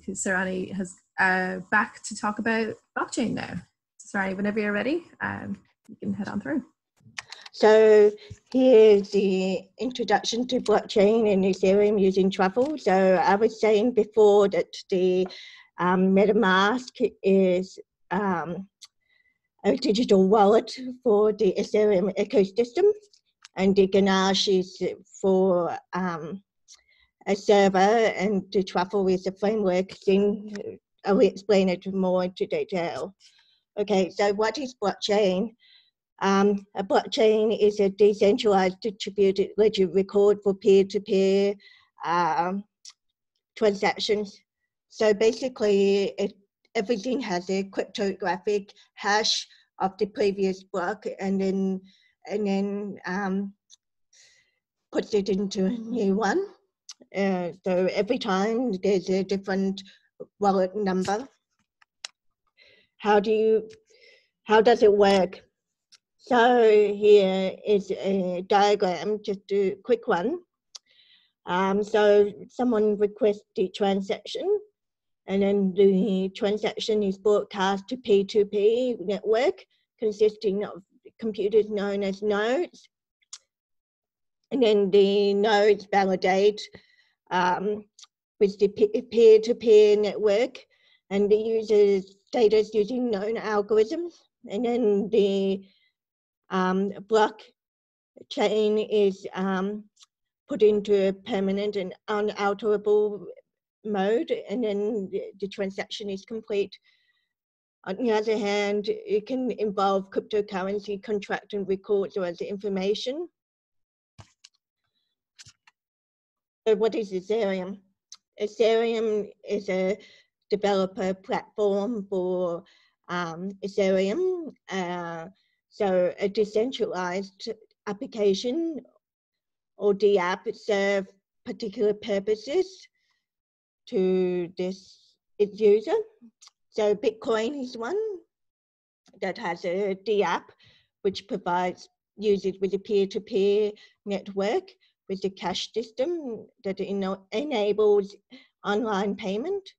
Sirani has back to talk about blockchain now. So Sirani, whenever you're ready, you can head on through. So here's the introduction to blockchain and Ethereum using Truffle. So I was saying before that the MetaMask is a digital wallet for the Ethereum ecosystem, and the Ganache is for a server, and the Truffle is a framework thing. I will explain it more into detail. Okay, so what is blockchain? A blockchain is a decentralized distributed ledger record for peer-to-peer transactions. So basically, everything has a cryptographic hash of the previous block, and then puts it into a new one. So every time there's a different wallet number. How does it work? So here is a diagram, just a quick one. So someone requests the transaction, and then the transaction is broadcast to P2P network consisting of computers known as nodes. And then the nodes validate with the peer-to-peer network, and the user's status using known algorithms. And then the blockchain is put into a permanent and unalterable mode, and then the transaction is complete. On the other hand, it can involve cryptocurrency contract and records or other information. So what is Ethereum? Ethereum is a developer platform for Ethereum. So a decentralized application or DApp serve particular purposes to its user. So Bitcoin is one that has a DApp which provides users with a peer-to-peer network with a cash system that enables online payment.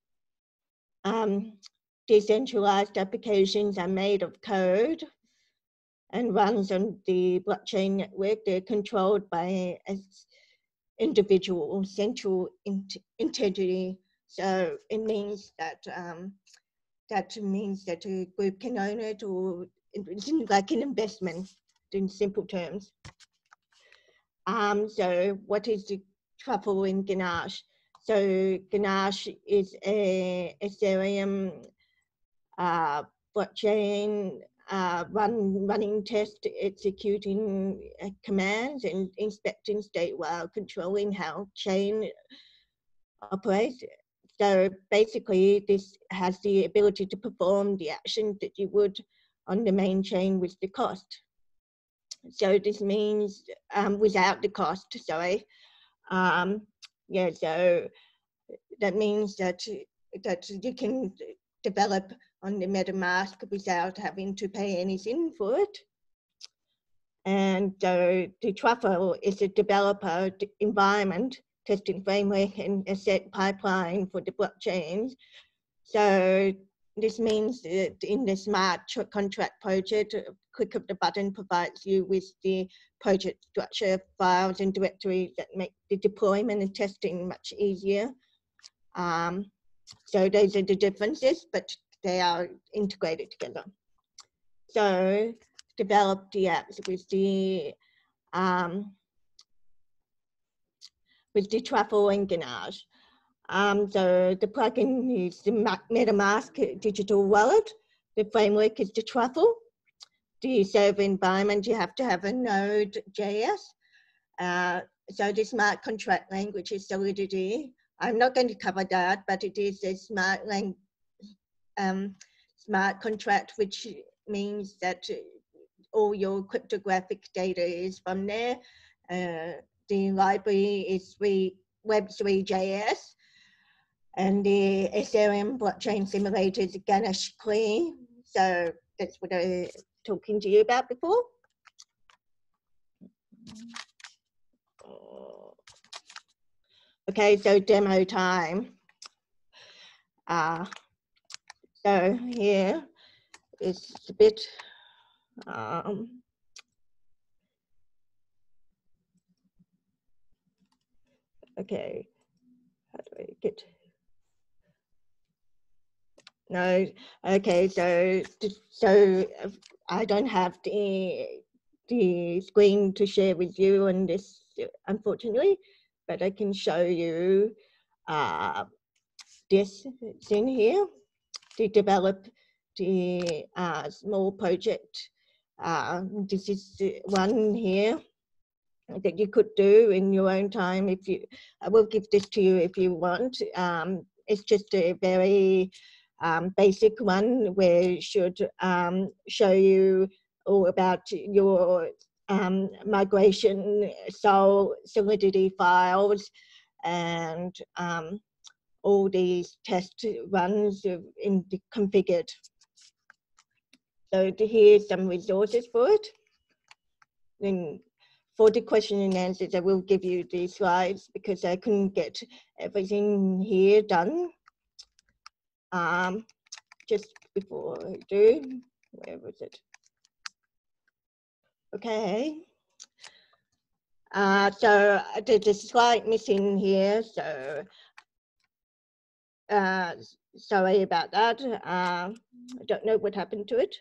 Decentralized applications are made of code and runs on the blockchain network. They're controlled by an individual central entity. So it means that a group can own it, or it's like an investment in simple terms. So what is the Truffle in Ganache? So Ganache is a Ethereum blockchain running test, executing commands and inspecting state while controlling how chain operates. So basically this has the ability to perform the actions that you would on the main chain with the cost. So this means without the cost, sorry. Yeah, so that means that you can develop on the MetaMask without having to pay anything for it. And the Truffle is a developer environment, testing framework, and a set pipeline for the blockchains. So this means that in the smart contract project, a click of the button provides you with the project structure, files, and directories that make the deployment and testing much easier. So those are the differences, but they are integrated together. So develop the apps with the Truffle and Ganache. So the plugin is the MetaMask digital wallet. The framework is the Truffle. The server environment, you have to have a Node.js. So the smart contract language is Solidity. I'm not going to cover that, but it is a smart contract, which means that all your cryptographic data is from there. The library is Web3.js, and the Ethereum blockchain simulator is Ganache Clear. So that's what I was talking to you about before. Okay, so demo time. So here is a bit, okay, how do I get, no, okay, so I don't have the screen to share with you on this, unfortunately, but I can show you this thing here to develop the small project. This is the one here that you could do in your own time. If you, I will give this to you if you want. It's just a very basic one where it should show you all about your migration Solidity files and all these test runs in the configured. So here's some resources for it. Then for the question and answers, I will give you the slides because I couldn't get everything here done. Just before I do, where was it? Okay. So there's a slide missing here, so sorry about that. I don't know what happened to it.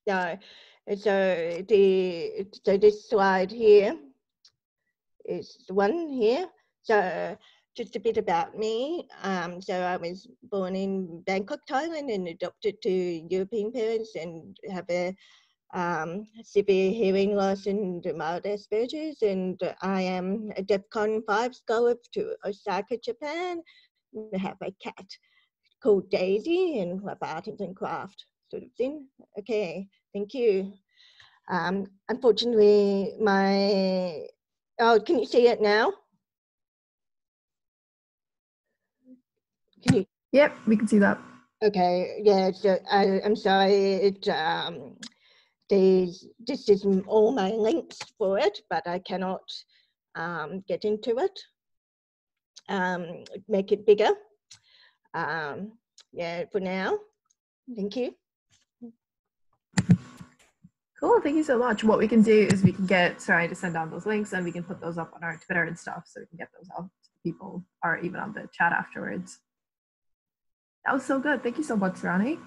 So this slide here is the one here. So just a bit about me. So I was born in Bangkok, Thailand, and adopted to European parents, and have a severe hearing loss and mild Asperger's. And I am a DEFCON 5 scholar to Osaka, Japan. I have a cat called Daisy and love art and craft sort of thing. Okay, thank you. Unfortunately, oh, can you see it now? Can you? Yep, we can see that. Okay, yeah, so I'm sorry, this is all my links for it, but I cannot get into it, make it bigger. Yeah, for now, thank you. Cool, thank you so much. What we can do is we can get Sirani to send down those links and we can put those up on our Twitter and stuff so we can get those out to people or even on the chat afterwards. That was so good. Thank you so much, Sirani.